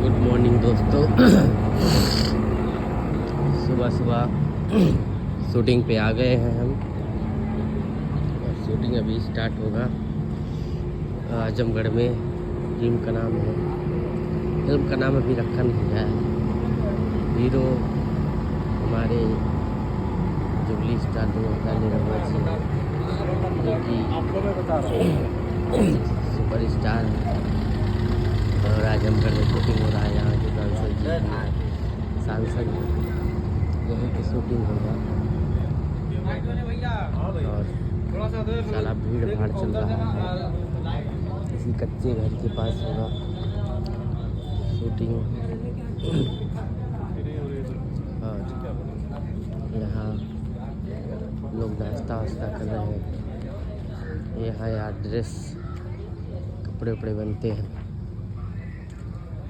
Good morning दोस्तों। सुबह सुबह शूटिंग पे आ गए हैं हम और शूटिंग अभी स्टार्ट होगा आजमगढ़ में। फिल्म का नाम है, फिल्म का नाम अभी रखा नहीं है। हीरो हमारे जुबली स्टार 2099 से, जो कि सुपर स्टार है और आजमगढ़ में शूटिंग हो रहा है। यहाँ के सांसद यहीं की शूटिंग होगा और सारा भीड़ भाड़ चल रहा है। किसी कच्चे घर के पास होगा शूटिंग और यहाँ लोग नाश्ता वास्ता कर रहे हैं। यहाँ यार ड्रेस कपड़े उपड़े बनते हैं।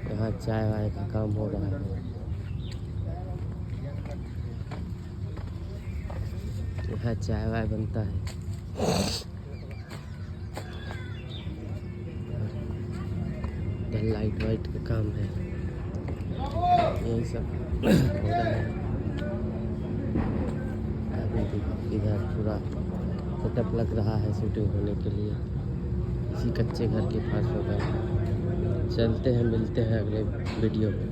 यहाँ चाय वाय का काम हो रहा है। यहाँ चाय वाय बनता है। इधर लाइट वाइट का काम है। यही सब हो रहा है। अभी इधर पूरा सेटअप लग रहा है शूटिंग होने के लिए। इसी कच्चे घर के पास होगा। चलते हैं, मिलते हैं अगले वीडियो में।